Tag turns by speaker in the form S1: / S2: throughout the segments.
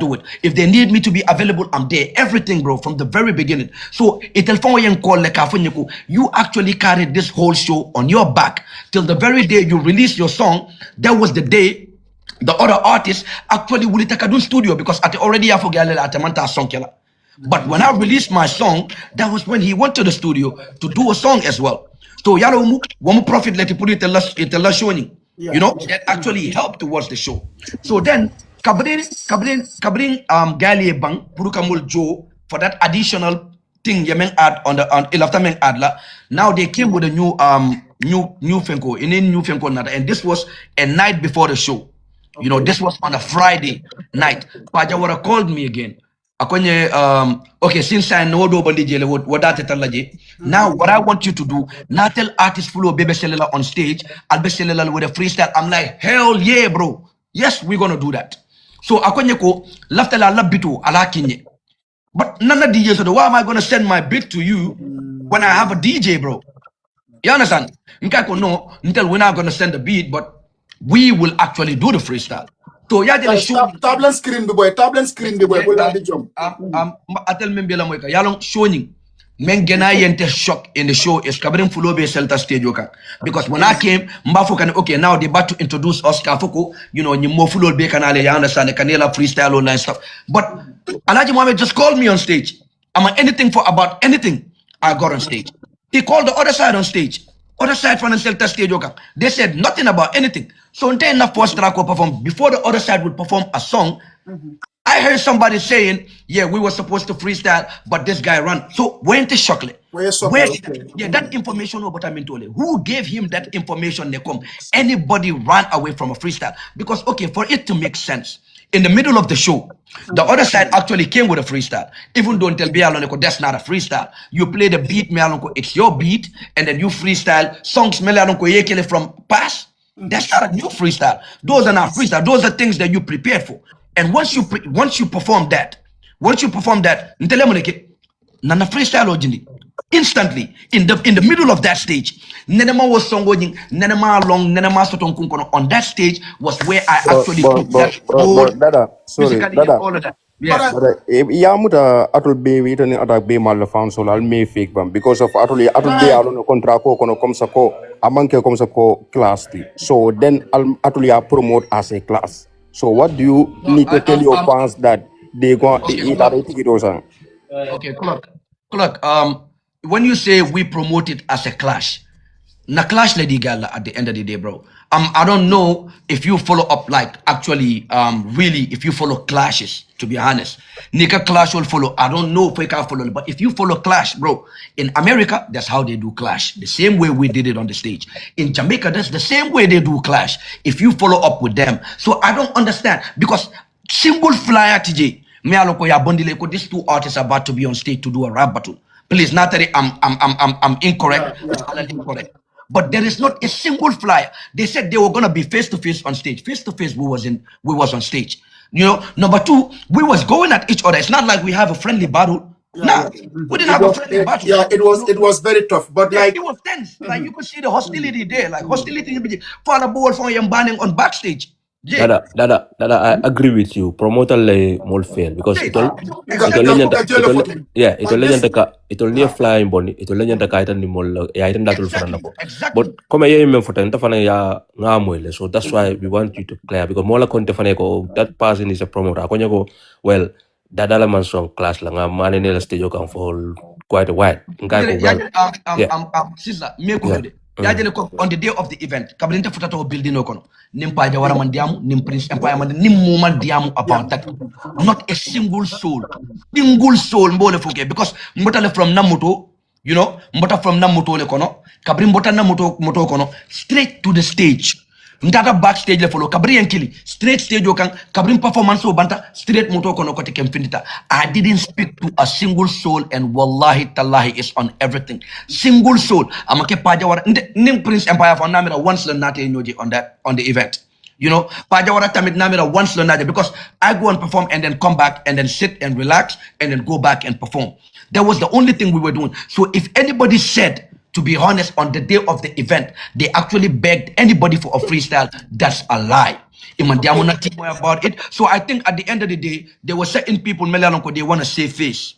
S1: do it. If they need me to be available, I'm there. Everything, bro, from the very beginning. So you actually carried this whole show on your back till the very day you released your song. That was the day the other artists actually will take a studio because at already I forget at song killer. But when I released my song, that was when he went to the studio to do a song as well. So yalo one profit let put it a showing. You know, that actually helped towards the show. So then kabrin Gali Bang Purukamul Joe for that additional thing Yemen add on the Ilaftamen Adla. Now they came with a new Fenko in new Fenko nada, and this was a night before the show. You know, this was on a Friday night. Pajawara called me again. Akonye, okay, since I know now what I want you to do, now tell artists full of baby cellular on stage, I'll be cellular with a freestyle. I'm like, hell yeah, bro. Yes, we're gonna do that. So akonye ko lafta la labitu ala kinye. But none of DJs so why am I gonna send my beat to you when I have a DJ, bro? You understand? Nkako no, until we're not gonna send the beat, but we will actually do the freestyle. So yeah,
S2: tablet screen boy.
S1: I tell me yalong showing men gena yente shock in the show is covering fulobe celta stage because when I came mbafo can okay now they about to introduce Oscar Foko, you know, you more full be canale, you understand the canela freestyle online stuff. But Alhaji Mohammed just called me on stage. I'm anything for about anything I got on stage. He called the other side on stage. Other side from the Celta stage, they said nothing about anything. So until enough first track will perform before the other side would perform a song. I heard somebody saying, "Yeah, we were supposed to freestyle, but this guy ran." So went to chocolate. Yeah, that information about who gave him that information? They come. Anybody ran away from a freestyle because okay, for it to make sense. In the middle of the show, the other side actually came with a freestyle. Even though tell Bialoneko that's not a freestyle. You play the beat, Mialonko, it's your beat, and then you freestyle songs Mialonko Yekele from past. That's not a new freestyle. Those are not freestyle. Those are things that you prepared for. And once you perform that, nana freestyle ojini. Instantly, in the middle of that stage, Nenema was songing, Nenema long, Nenema Sotong Kunkono on that stage was where I actually put that whole
S3: Dada, sorry, Dada.
S1: all of that. Yeah.
S3: But yamuta atul be wito ni atak be mal found so I'll may fake bam because of atul be alon contractual kono komsako amanke komsako class ti. So then atul promote as a class. So what do you need to tell your fans that they go eat at it?
S1: Okay, Kulak, when you say we promote it as a clash, na clash lady gala at the end of the day, bro. I don't know if you follow up like actually really if you follow clashes, to be honest. Nika clash will follow. I don't know if we can follow, but if you follow clash, bro, in America, that's how they do clash. The same way we did it on the stage. In Jamaica, that's the same way they do clash. If you follow up with them. So I don't understand because single flyer TJ, me aloko ya bondile, these two artists are about to be on stage to do a rap battle. Please, Natari, I'm incorrect.
S2: Yeah.
S1: Incorrect. But there is not a single flyer. They said they were gonna be face to face on stage. Face to face, we was on stage. You know, number two, we was going at each other. It's not like we have a friendly battle. Nah, we didn't have a friendly battle.
S2: Yeah, it was very tough. But like
S1: it was tense. Like you could see the hostility there. Like hostility for the ball from Yambaning on backstage. Yeah.
S4: Dada, I agree with you. Promoter le mol fail because it only flying boni it only kaitan ni mol ya itan datul farana ko. But come ye men fotan ta fana ya ngamoyle, so that's why we want you to clear because mola konte fana ko that person is a promoter. Akonya ko well Dada la man song class la nga mane ne la stage kan for quite a while.
S1: On the day of the event, Kabinete Futato building Okono, Nimpa Jawara Mandiam, Nim Prince Empire Man, Nim Mandiam about that. Not a single soul, Mbole Fuke, because Mbotale from Namuto, you know, Mbota from Namuto Lekono, Kabrin Bota Namuto Motokono, straight to the stage. Ndata backstage le follow Kabri and Kili straight stage okang Kabrin performance banta straight moto kono kote kemfinita. I didn't speak to a single soul and wallahi tallahi is on everything. Single soul. Amake Pajawara Nim Prince Empire for Namira once the nate noji on the event. You know, Pajawara Tamit Namira once the nate because I go and perform and then come back and then sit and relax and then go back and perform. That was the only thing we were doing. So if anybody said, to be honest, on the day of the event, they actually begged anybody for a freestyle. That's a lie. Imandiamo na timo about it. So I think at the end of the day, there were certain people they want to save face.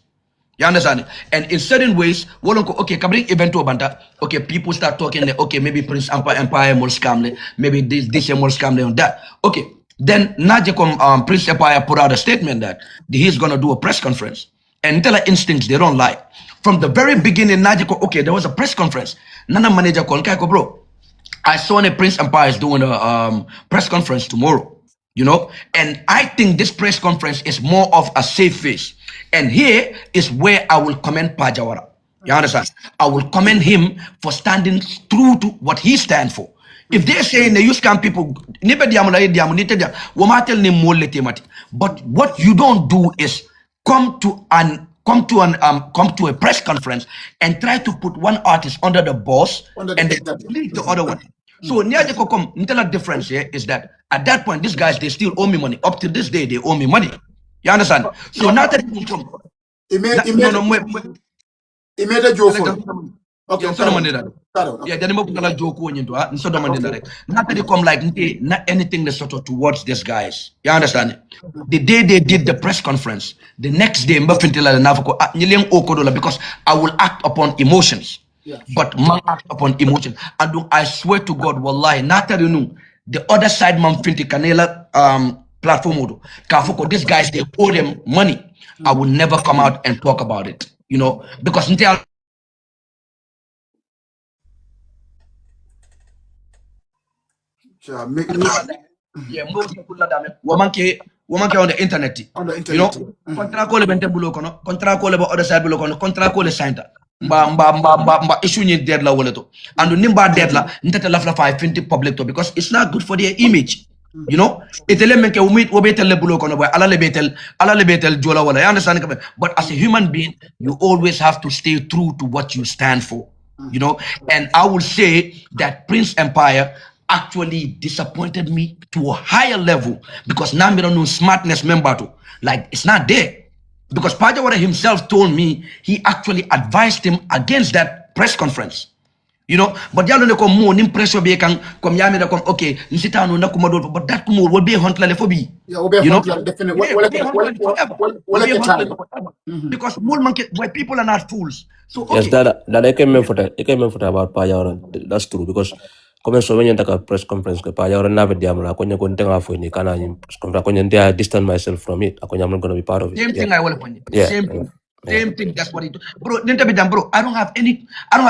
S1: You understand? And in certain ways, okay, kabring event to banta, okay, people start talking, okay, maybe Prince Empire more scam, maybe this more scam on that. Okay, then Najekom Prince Empire put out a statement that he's gonna do a press conference. And tell instincts, they don't lie. From the very beginning, Najeko, okay, there was a press conference. Nana manager called Kaiko, bro. I saw the Prince Empire is doing a press conference tomorrow, and I think this press conference is more of a safe face. And here is where I will commend Pajawara. You understand? I will commend him for standing true to what he stands for. If they're saying the use scam people, but what you don't do is come to a press conference and try to put one artist under the boss and then leave the other one. So the difference here is that at that point, these guys, they still owe me money. Up to this day, they owe me money. You understand? So now that
S2: he made a joke for him. Okay,
S1: yeah, then joke so not that they come like not anything that's sort of towards these guys. You understand? The day they did the press conference, the next day, because I will act upon emotions.
S2: Yeah.
S1: But man act upon emotion. And I swear to God, wallahi, not that you know, the other side man finti Canela platform Kafoko, these guys they owe them money. I will never come out and talk about it. Because until woman on the internet. Contractual bente bulo kono, contractual ba other side bulo kono, contractual sign ta. Mba issue ni dead la woleto. And nimba dead la, ntete lafla fa finti public to because it's not good for their image. Itele menke umit wobetel le bulo kono boy ala le betel jola wala. You understand? But as a human being, you always have to stay true to what you stand for. And I will say that Prince Empire actually disappointed me to a higher level because now I don't know smartness member to like it's not there. Because Pajawara himself told me he actually advised him against that press conference. But y'all know more pressure be can come yami da come okay nsita no na kuma do but that kuma will be hunt la for be.
S2: Yeah, will be hunt definitely.
S1: Because more monkey why people are not fools. So okay.
S4: Yes, that I came for about Pajawara. That's true because come so many press conference ke Pajawara na vediam la konya kontenga fo ni kana press conference konya distance myself from it. I'm not going to be part of it.
S1: Same thing I will point. Same thing. That's what it. Bro, I don't have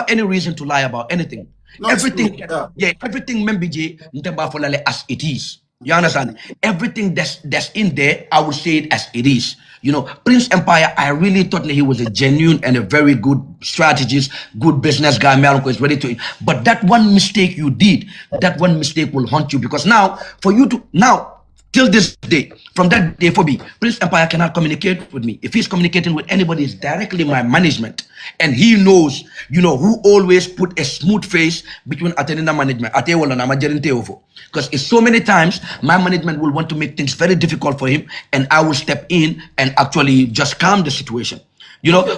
S1: any reason to lie about anything.
S2: No,
S1: everything, everything membiji as it is. You understand? Everything that's in there, I will say it as it is. Prince Empire, I really thought that he was a genuine and a very good strategist, good business guy. Malcolm is ready to. But that one mistake you did, that one mistake will haunt you because now, for you to till this day, from that day for me, Prince Empire cannot communicate with me. If he's communicating with anybody, it's directly my management. And he knows, who always put a smooth face between Atenina management. Because it's so many times, my management will want to make things very difficult for him, and I will step in and actually just calm the situation.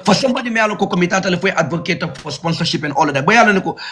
S1: For somebody may advocate for sponsorship and all of that, but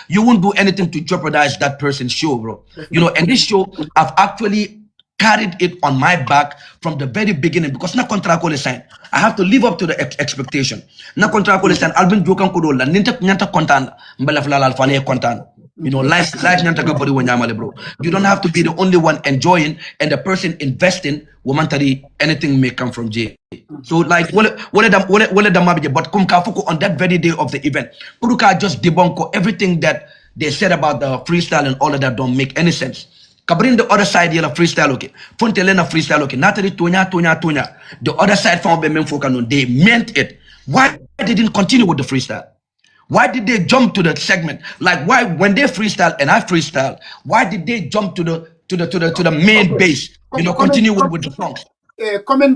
S1: you won't do anything to jeopardize that person's show, bro. And this show, I've actually carried it on my back from the very beginning because na contractual sign. I have to live up to the expectation. Na contractual sign. Albin jokan kudola. Nyanta kontan. Mbala flala alfane kontan. Life nyanta kabodi wanyamale bro. You don't have to be the only one enjoying and the person investing. Womantari anything may come from J. So like wale damabije. But kum kafuku on that very day of the event. Puruka just debunk everything that they said about the freestyle and all of that don't make any sense. Kabrin the other side yela freestyle okay. Fontelena freestyle okay. Natari tonya. The other side found be men fokano. They meant it. Why they didn't continue with the freestyle? Why did they jump to the segment? Like why when they freestyle and I freestyle, why did they jump to the main base? Continue with the songs.
S2: Coming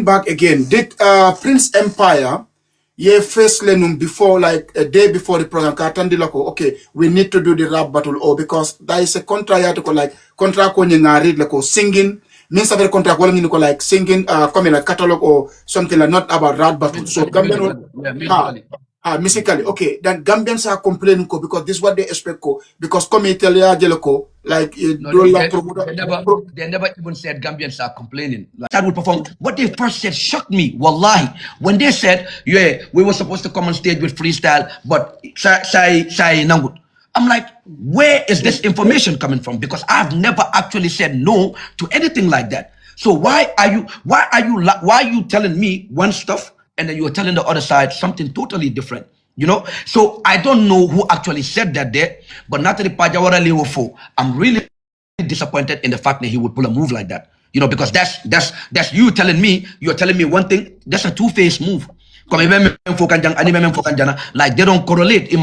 S2: back again. Did Prince Empire first lenum before like a day before the program okay, we need to do the rap battle because there is a contract like contract read like singing means of contract like singing coming a catalog or something like not about rap battle. So musically, okay. Then Gambians are complaining because this is what they expect because come Italia jeleko like
S1: No, they never even said Gambians are complaining. Like, that would perform. What they first said shocked me. Wallahi, when they said, "Yeah, we were supposed to come on stage with freestyle, but say nangut." I'm like, where is this information coming from? Because I've never actually said no to anything like that. So why are you telling me one stuff and then you're telling the other side something totally different? You know, so I don't know who actually said that there, but not the Pajawara Lewo. I'm really disappointed in the fact that he would pull a move like that. You know, because that's you're telling me one thing. That's a two-faced move. Like they don't correlate.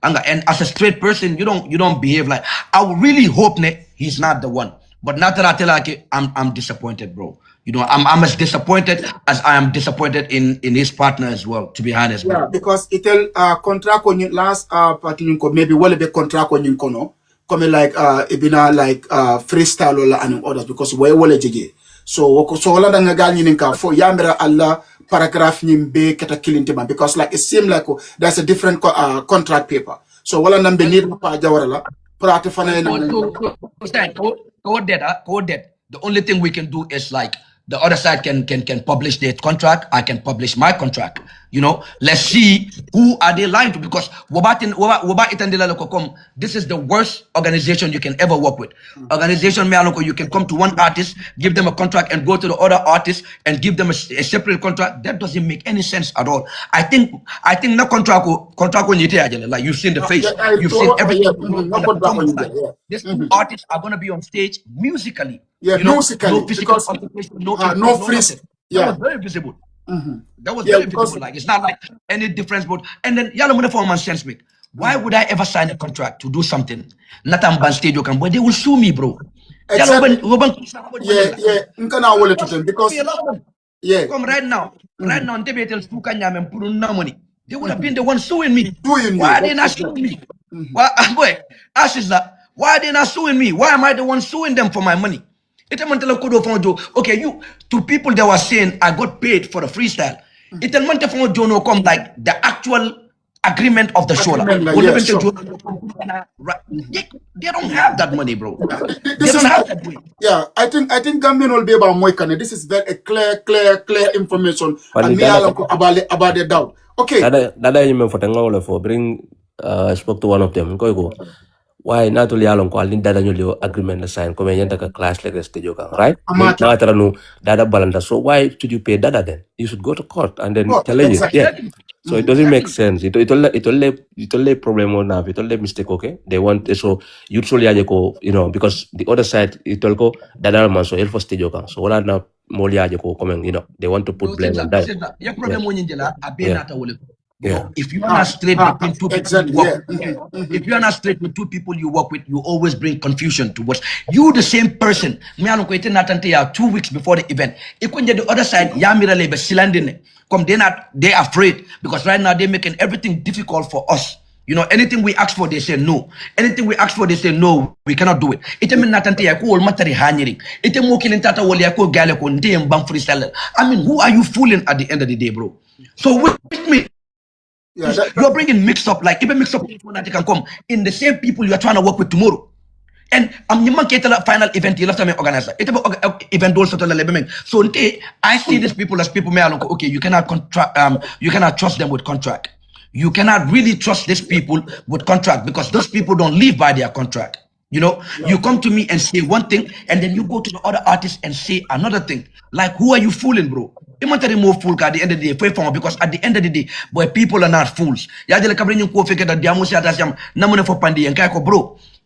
S1: And as a straight person, you don't behave like. I would really hope that he's not the one. But not that I tell like I'm disappointed, bro. You know, I'm as disappointed as I am disappointed in his partner as well, to be honest, bro.
S2: Yeah, because itel contract on last party maybe well be contract on kono come like ibina like freestyle or and others because we wole jeje. So wala nga gal ni nka fo yamira alla paragraph ni be kata killing man because like it seemed like there's a different contract paper. So wala nambe need pa jawara la prate fana
S1: The only thing we can do is like the other side can publish their contract. I can publish my contract. You know, let's see who are they lying to, because this is the worst organization you can ever work with. Organization you can come to one artist, give them a contract, and go to the other artist and give them a separate contract. That doesn't make any sense at all. I think no contract like you've seen the face, you've seen everything. These two artists are gonna be on stage musically.
S2: Yeah,
S1: you know,
S2: musically,
S1: no physical altercation, no
S2: freeze.
S1: That was very visible. That was very visible. Like it's not like any difference, but and then for man sense make. Why would I ever sign a contract to do something? Not on band stage, but they will sue me, bro.
S2: Exactly. Because
S1: come right now, they tell no money. They would have been the ones suing me. Why are they not suing me? Why are they not suing me? Why am I the one suing them for my money? Okay, you to people that were saying I got paid for the freestyle. It's like the actual agreement of the show. They don't have that money, bro. They don't have that money.
S2: Yeah, I think Gambian will be about Moikane. This is very clear information and about the doubt. Okay.
S4: Dada you for bring spoke to one of them. Go. Why not only along calling Dada new agreement sign come in a class like this right? Now Dada balanda. So why should you pay Dada then? You should go to court and then tell you. Yeah. So it doesn't make sense. It only problem on now. It only mistake. Okay, they want so usually you know, because the other side it will go Dada man so help stage okay. So what now Molia comment, you know, they want to put blame on that.
S1: Yeah. If you are not straight between two people you work with, if you are not straight with two people you work with, you always bring confusion towards you. The same person. Me alo ko ite natante ya 2 weeks before the event. Ikunje the other side, yamira lebe silandine. Come they afraid because right now they're making everything difficult for us. You know, anything we ask for, they say no. Anything we ask for, they say no, we cannot do it. Ite min natante ya ko matari hanyering. Ite mo kilin tata wali ya ko gale ko ndem bang freestyle. I mean, who are you fooling at the end of the day, bro? So with me.
S2: Yeah,
S1: you're bringing mix up, like even mix up that can come in the same people you are trying to work with tomorrow. And I'm the final event you left me organizer. It's about event also to the so I see these people as people okay, you cannot trust them with contract. You cannot really trust these people with contract because those people don't live by their contract. You know, you come to me and say one thing, and then you go to the other artist and say another thing. Like, who are you fooling, bro? You want to remove fool at the end of the day, because at the end of the day, boy, people are not fools. Bro,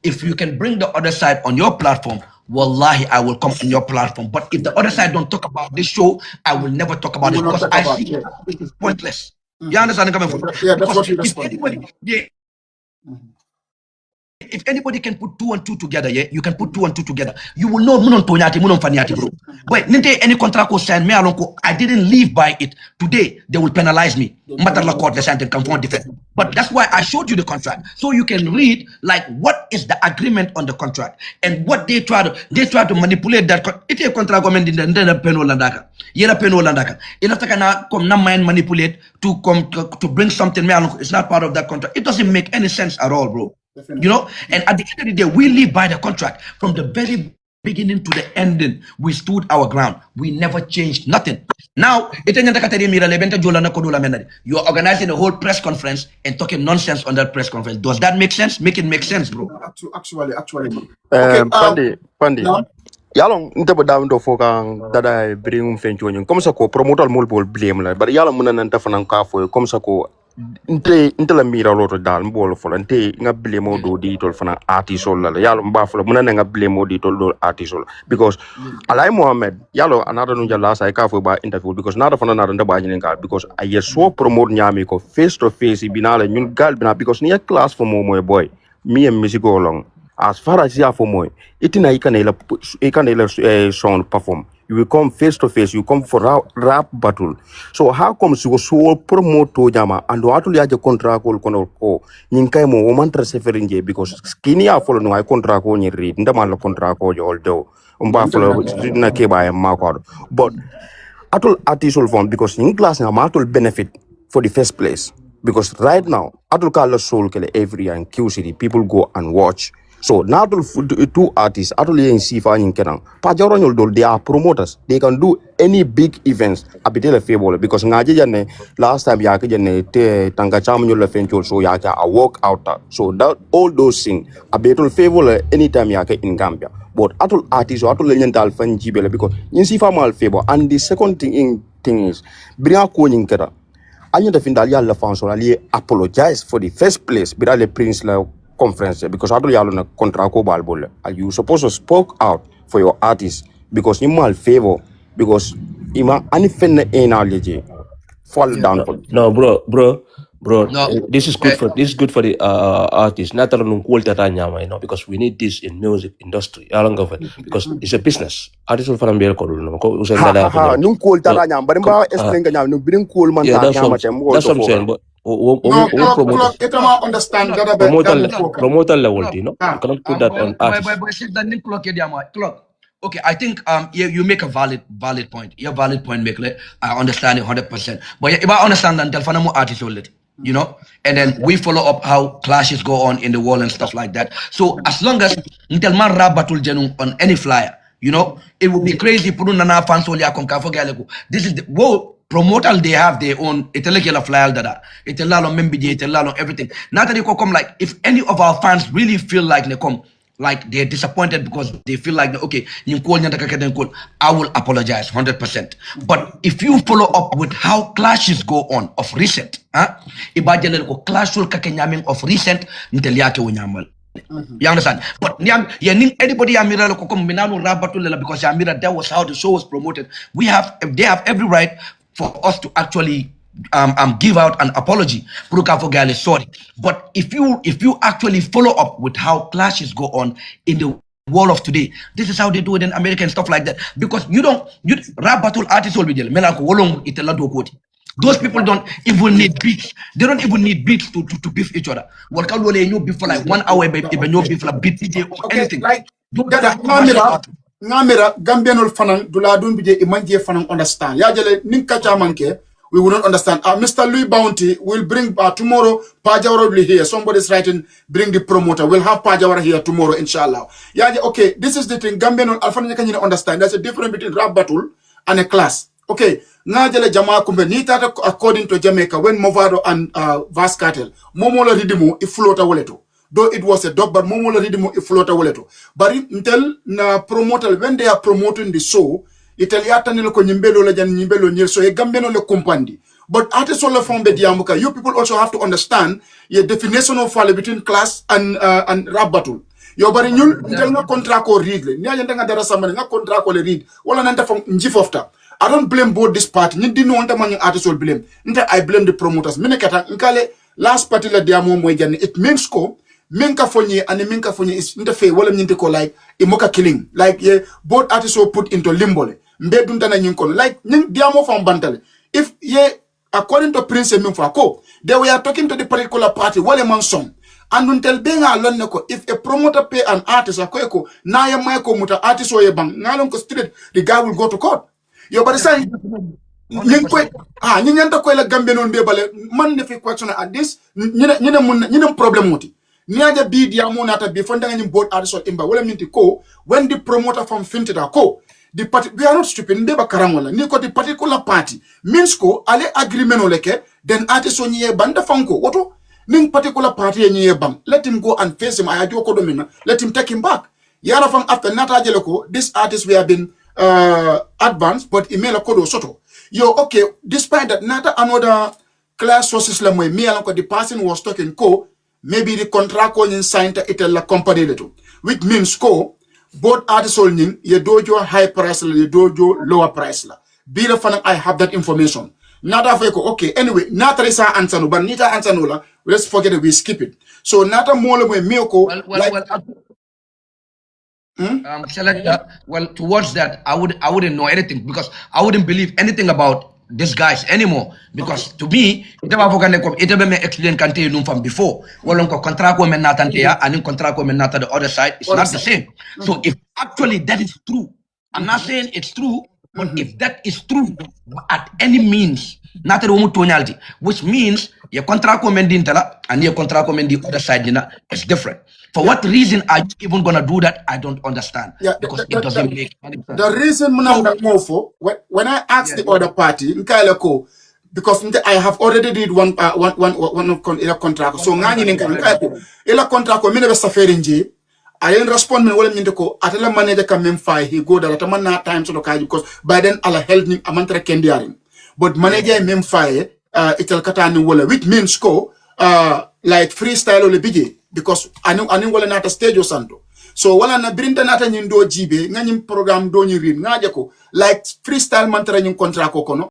S1: if you can bring the other side on your platform, wallahi, I will come on your platform. But if the other side don't talk about this show, I will never talk about it because I see it is pointless. You understand?
S2: Yeah, that's what you respond.
S1: if anybody can put 2 and 2 together, yeah, you can put 2 and 2 together. You will know munon tonyati, munon faniati, bro. But ninte any contract ko sign me alonko, I didn't live by it. Today they will penalize me. Matter la court the and come for defense. But that's why I showed you the contract, so you can read like what is the agreement on the contract and what they try to manipulate that. It is contract government in the penolandaka. Yera penolandaka. Inataka na come na mind manipulate to come to bring something. It's not part of that contract. It doesn't make any sense at all, bro.
S2: Definitely.
S1: You know, and at the end of the day, we live by the contract from the very beginning to the ending. We stood our ground. We never changed nothing. Now, you're organizing a whole press conference and talking nonsense on that press conference. Does that make sense? Make it make sense, bro.
S2: Actually. Okay.
S3: Pandi.
S2: Now,
S3: Yalong inte ba down do fokang dada bring fencho nyong comme ça ko promoter multiple blame la bar yala muna nanta fanan ka fo comme ça ko inte la mira loto dal mbolo fo la inte nga blame do di tol fana artist la yalo mba fo muna nga blame di tol do artist because alai Mohammed yalo another no jala sai ka fo ba interview because nada fana nada ba nyinen ka because I so promote nyami ko face to face binala ñun gal bina because ni class for mo boy me and music go along. As far as you for more, itina ikanela sound perform. You will come face to face. You come for rap battle. So how comes you so promote to jama and actually have a contractual ko ninkai mo mantra seferinje because skinny a follow no I contractual ni read ndamala contractual although follow na ke ba makor but atul artisul form because in class na atul benefit for the first place because right now atul kala soul kele every year in Q City people go and watch. So now two artists, actually in Sifa in Kenang, Pajaronyol dol they are promoters. They can do any big events. Abitela favor because ngaji jane last time yake jane te tanga chamunyola fenchol so yake a walk out. So that all those things abetul favor anytime yake in Gambia. But atul artists or atul lenyental fan jibele because in Sifa mal favor. And the second thing is bring a coin kera. Anya the findalia la fanso ali apologize for the first place. Bira le prince la conference because I don't know contractual ball. You supposed to spoke out for your artist because you mal favor because you ma anything in allergy fall down.
S4: No, bro.
S1: No.
S4: This is good for the artists. Not alone because we need this in music industry. Because it's a business. Artists will find
S3: Nung cool taranya, but explain kanya nung bring cool man.
S4: That's what I'm saying. But
S2: understand
S4: promoter level, you know, you cannot put that on artists.
S1: Clock. Okay, I think you make a valid point. Your valid point, make I understand it 100%. But if I understand that telephone artist already, you know, and then we follow up how clashes go on in the world and stuff like that. So as long as until man rap battle genu on any flyer, you know, it would be crazy. This is the promoter, they have their own intellectual flyer dada. It'll membi it'll everything. Not that they come like if any of our fans really feel like they come like they're disappointed because they feel like okay, I will apologize 100%. But if you follow up with how clashes go on of recent, clash of recent, you understand? But anybody because that was how the show was promoted. They have every right for us to actually give out an apology. Sorry. But if you actually follow up with how clashes go on in the world of today, this is how they do it in America and stuff like that. Because you rap battle artists will be there. Those people don't even need beats. They don't even need beats to beef each other. What can you beef for like 1 hour, even you beef like beat DJ or anything.
S2: Like Ngamira Gambianol fanang duladun bije imanje fanang understand. Ya jale ninka chamanke we will not understand. Mr. Louis Bounty will bring tomorrow Pajawara will be here. Somebody's writing bring the promoter. We'll have Pajawara here tomorrow inshallah. Yeah, okay, this is the thing Gambianol alfana can you understand. There's a difference between rap battle and a class. Okay, ngajale jamaa kumbe nitata according to Jamaica when Movado and Vast Cartel momola ridimu iflota waleto. Though it was a dog, but momola ridimu iflota waleto. But until na promoter when they are promoting the show, Italiata nilo ko nyimbelo la jan nyimbelo nyel so e gambeno le compandi. But artists all from Bediamuka, you people also have to understand the definition of fall between class and rap battle. Yo bari ñul ntel nga contract ko read le ni ajanda nga dara samane nga contract ko le read wala nanta from njifofta. I don't blame both this party. Ni dinu wanta man artists will blame. Nta I blame the promoters. Mine kata nkale last party la diamo mo jani it means ko minka fonye and minka fonye is interface wala nyinte ko like imoka killing like yeah, both artists were put into limbo mbe dunta na nyinkon like nying diamo from bantale if yeah, according to Prince Mimfako, they were talking to the particular party wale man song and until benga lon ko if a promoter pay an artist akoyko na ya mayko muta artist o ye bang ngalon ko straight the guy will go to court yo but say ñing koy ñi ñanta koy la gambe non be bale man ne fi question at this ñine problem muti niaja bi dia mo nata bi fonda ngam board artist imba wala minti ko when the promoter from fintida ko the party we are not stupid ndeba karangola ni ko the particular party means ko ale agreement o leke then artist on ye banda fanko woto ning particular party ye bang let him go and face him ayajo ko domina let him take him back yara from after nata jele ko this artist we have been advanced but email kodo soto yo okay despite that nata another class sources la moy me alon the person was talking ko maybe the contract ko in signed it la company leto which means ko both artists all ning ye dojo high price la ye dojo lower price la be the fan I have that information nata fe ko okay anyway nata resa answer no but nita answer no la let's forget it we skip it so nata mo le me ko
S1: Selector, well, towards that, I wouldn't know anything because I wouldn't believe anything about these guys anymore. Because to me, it me explain kante num from before. Well, contract women not and contract women not the other side. It's not the same. So if actually that is true, I'm not saying it's true, but if that is true at any means, not a tonality, which means your contract women didn't and your contract women the other side, it's different. For what reason are you even gonna do that? I don't understand.
S2: Yeah,
S1: because it doesn't make any sense.
S2: the reason when I asked the other party, because I have already did one contract. So ngani ila contract ko mine be safari nje. I didn't respond me wala minde ko atela manager kam mem fay he go that man time so kaji because by then ala held me amantra kendiaring. But manager mem fay itel katani wala which means ko like freestyle ole bigi because anu wala nata stage o santo. So wala na brinta nata nyindo jibe nganyim program do nyirin ngaje ko like freestyle mantra nyim contract ko kono